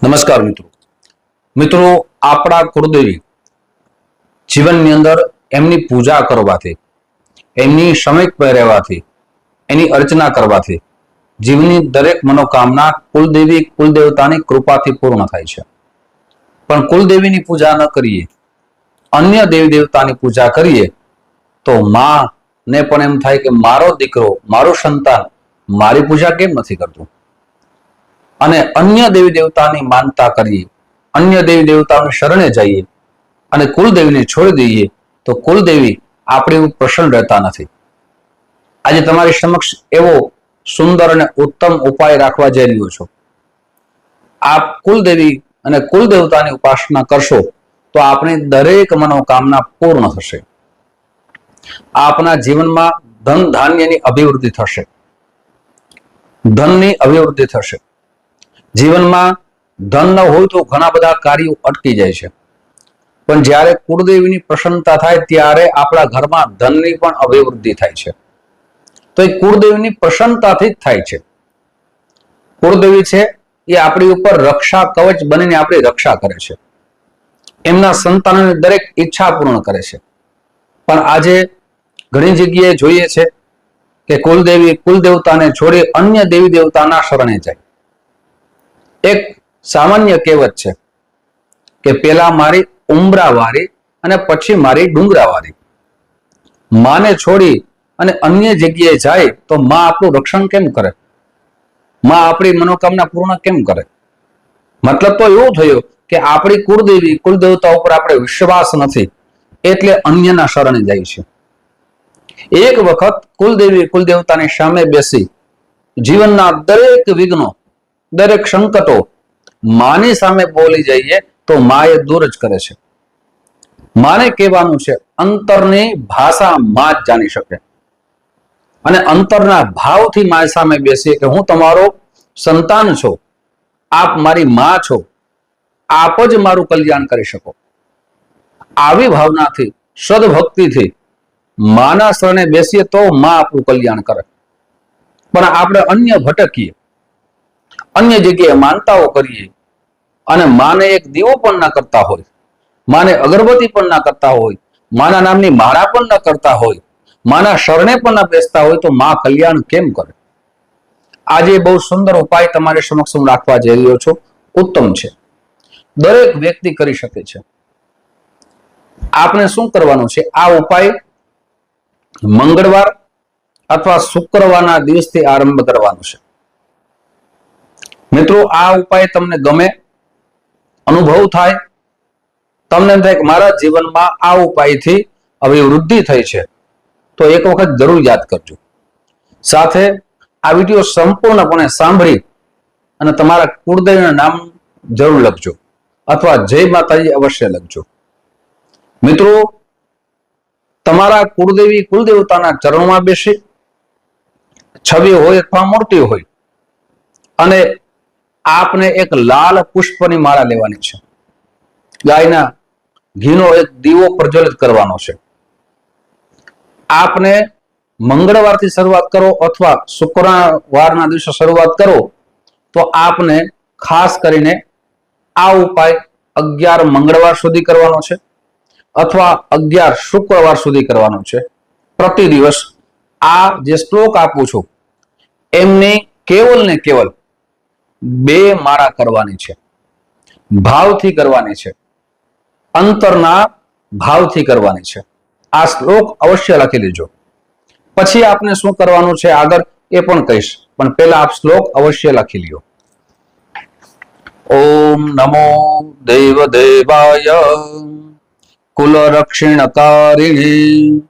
નમસ્કાર મિત્રો મિત્રો આપણા કુળદેવી જીવનની અંદર એમની પૂજા કરવાથી, એમની સમીપ રહેવાથી, એની અર્ચના કરવાથી જીવનની દરેક મનોકામના કુલદેવી કુલદેવતાની કૃપાથી પૂર્ણ થાય છે। પણ કુલદેવીની પૂજા ન કરીએ, અન્ય દેવી દેવતાની પૂજા કરીએ તો માં ને પણ એમ થાય કે મારો દીકરો, મારું સંતાન મારી પૂજા કેમ નથી કરતું, અને અન્ય દેવી દેવતાની માનતા કરીએ, અન્ય દેવી દેવતાઓની શરણે જઈએ અને કુલદેવીને છોડી દઈએ તો કુલદેવી આપણી પ્રસન્ન રહેતા નથી। આજે તમારી સમક્ષ એવો સુંદર અને ઉત્તમ ઉપાય રાખવા જઈ રહ્યો છો। આપ કુલદેવી અને કુલદેવતાની ઉપાસના કરશો તો આપણી દરેક મનોકામના પૂર્ણ થશે। આપના જીવનમાં ધન ધાન્યની અભિવૃદ્ધિ થશે, ધનની અભિવૃદ્ધિ થશે। જીવનમાં ધન ન હોય તો ઘણા બધા કાર્યો અટકી જાય છે, પણ જ્યારે કુળદેવીની પ્રસન્નતા થાય ત્યારે આપણા ઘરમાં ધનની પણ અભિવૃદ્ધિ થાય છે। તો એ કુળદેવીની પ્રસન્નતાથી જ થાય છે। કુળદેવી છે એ આપણી ઉપર રક્ષા કવચ બનીને આપણી રક્ષા કરે છે, એમના સંતાનોની દરેક ઈચ્છા પૂર્ણ કરે છે। પણ આજે ઘણી જગ્યાએ જોઈએ છે કે કુલદેવી કુલદેવતાને છોડી અન્ય દેવી દેવતાના શરણે જાય। એક સામાન્ય કહેવત છે કે પેલા મારી ઉંબરાવાળી અને પછી મારી ડુંગરાવાળી। માને છોડી અને અન્ય જગ્યાએ જાય તો માં આપણું રક્ષણ કેમ કરે, માં આપણી મનોકામના પૂર્ણ કેમ કરે? મતલબ તો એવું થયું કે આપણી કુળદેવી કુલદેવતા ઉપર આપણે વિશ્વાસ નથી એટલે અન્યના શરણે જાય છે। એક વખત કુલદેવી કુલદેવતાની સામે બેસી જીવનના દરેક વિઘ્નો, દરેક સંકટો માની સામે બોલી જઈએ તો માં એ દૂર જ કરે છે। માને કહેવાનું છે, અંતરની ભાષા માં જ જાણી શકે, અને અંતરના ભાવથી મારી સામે બેસીએ કે હું તમારો સંતાન છું, આપ મારી માં છો, આપ જ મારું કલ્યાણ કરી શકો। આવી ભાવનાથી, સદભક્તિથી માના શરણે બેસીએ તો માં આપણું કલ્યાણ કરે। પણ આપણે અન્ય ભટકીએ, અન્ય જગ્યાએ માનતાઓ કરીએ અને માને એક દીવો પણ ના કરતા હોય, માને અગરબત્તી પણ ના કરતા હોય, માના નામની માળા પણ ન કરતા હોય, માના શરણે પણ ના બેસતા હોય તો માં કલ્યાણ કેમ કરે? આજે બહુ સુંદર ઉપાય તમારી સમક્ષ હું રાખવા જઈ રહ્યો છું, ઉત્તમ છે, દરેક વ્યક્તિ કરી શકે છે। આપણે શું કરવાનું છે? આ ઉપાય મંગળવાર અથવા શુક્રવારના દિવસથી આરંભ કરવાનો છે। મિત્રો, આ ઉપાય તમને ગમે, અનુભવ થાય, તમને એમ થાય કે મારા જીવનમાં આ ઉપાયથી અભિવૃદ્ધિ થઈ છે તો એક વખત જરૂર યાદ કરજો। સાથે આ વિડીયો સંપૂર્ણપણે સાંભળી અને તમારા કુળદેવીના નામ જરૂર લખજો અથવા જય માતાજી અવશ્ય લખજો। મિત્રો, તમારા કુળદેવી કુલદેવતાના ચરણોમાં બેસી, છબી હોય અથવા મૂર્તિ હોય, અને આપને એક લાલ પુષ્પની માળા લેવાની છે, ગાયના ઘીનો એક દીવો પ્રજ્વલિત કરવાનો છે। આપને મંગળવારથી શરૂઆત કરો અથવા શુક્રવારના દિવસે શરૂઆત કરો તો આપને ખાસ કરીને આ ઉપાય 11 મંગળવાર સુધી કરવાનો છે અથવા 11 શુક્રવાર સુધી કરવાનો છે। પ્રતિ દિવસ આ જે શ્લોક આપું છું એમની કેવલ ને કેવલ 2 માળા કરવાની છે, ભાવથી કરવાની છે, અંતરના ભાવથી કરવાની છે। આ શ્લોક અવશ્ય લખી લેજો, પછી આપને શું કરવાનું છે આગળ એ પણ કહીશ, પણ પહેલા આપ શ્લોક અવશ્ય લખી લ્યો। ઓમ નમો દેવ દેવાય કુલ રક્ષિણકારિણી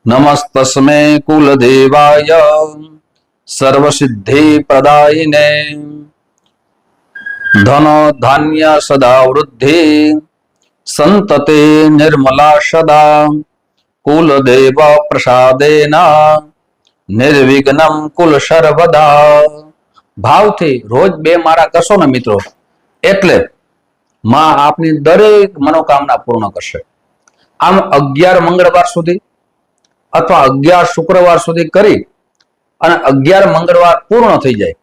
નમસ્તસ્મે કુલ દેવાય સર્વ સિદ્ધિ પ્રદાયિને ધન ધાન્ય સદા વૃદ્ધિ સંતતે નિર્મલા સદા કુલ દેવ પ્રસાદેના નિર્વિઘ્નમ કુલ સર્વદા। ભાવથી રોજ 2 માળા કરશો ને મિત્રો, એટલે માં આપની દરેક મનોકામના પૂર્ણ કરશે। આમ 11 મંગળવાર સુધી અથવા 11 શુક્રવાર સુધી કરી અને 11 મંગળવાર પૂર્ણ થઈ જાય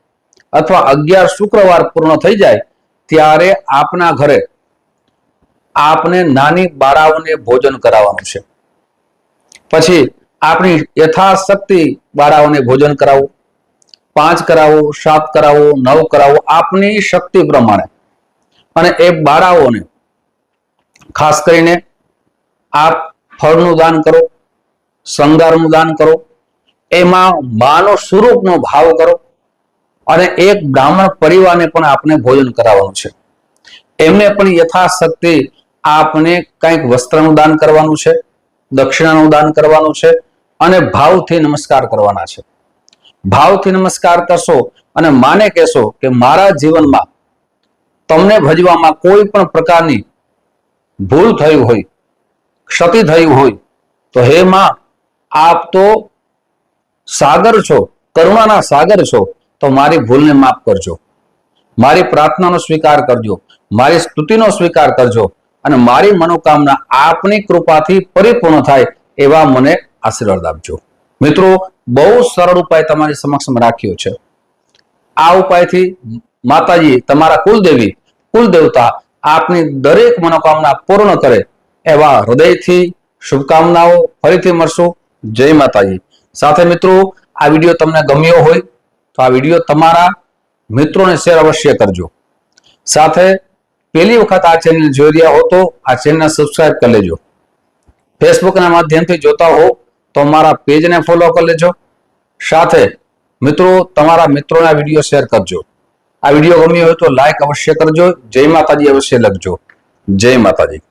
અથવા 11 શુક્રવાર પૂર્ણ થઈ જાય ત્યારે આપના ઘરે આપને નાની બાળાઓને ભોજન કરાવવાનું છે. પછી આપણી યથાશક્તિ બાળાઓને ભોજન કરાવવું, 5 કરાવો, 7 કરાવો, 9 કરાવો, આપની શક્તિ પ્રમાણે. અને એ બાળાઓને ખાસ કરીને આપ ફળનું દાન કરો, શણગારનું દાન કરો, એમાં માનો સ્વરૂપનો ભાવ કરો, અને એક બ્રાહ્મણ પરિવારને પણ આપને ભોજન કરાવવાનું છે. એમને પણ યથાશક્તિ આપને કંઈક વસ્ત્રનું દાન કરવાનું છે, દક્ષિણાનું દાન કરવાનું છે, અને ભાવથી નમસ્કાર કરવાના છે. ભાવથી નમસ્કાર કરશો અને માને કહેશો કે મારા જીવનમાં તમને ભજવામાં કોઈ પણ પ્રકારની ભૂલ થઈ હોય, ક્ષતિ થઈ હોય, તો હે માં, આપ તો સાગર છો, કરુણાના સાગર છો, તો મારી ભૂલને માફ કરજો, મારી પ્રાર્થનાનો સ્વીકાર કરજો, મારી સ્તુતિનો સ્વીકાર કરજો, અને મારી મનોકામના આપની કૃપાથી પરિપૂર્ણ થાય એવા મને આશીર્વાદ આપજો. મિત્રો, બહુ સરળ ઉપાય તમારી સમક્ષ રાખ્યો છે. આ ઉપાયથી માતાજી, તમારા કુલદેવી, કુલદેવતા આપની દરેક મનોકામના પૂર્ણ કરે એવા હૃદયથી શુભકામનાઓ. ફરીથી મળશું. જય માતાજી. સાથે મિત્રો, આ વિડીયો તમને ગમ્યો હોય તો આ વિડીયો તમારા મિત્રોને શેર અવશ્ય કરજો. સાથે પહેલી વખત આ ચેનલ જોઈ રહ્યા હો તો આ ચેનલ સબસ્ક્રાઇબ કરી લેજો. ફેસબુકના માધ્યમથી જોતા હો તો મારા પેજને ફોલો કરી લેજો. સાથે મિત્રો, તમારા મિત્રોને આ વિડીયો શેર કરજો. આ વિડીયો ગમ્યો હોય તો લાઈક અવશ્ય કરજો. જય માતાજી અવશ્ય લખજો. જય માતાજી.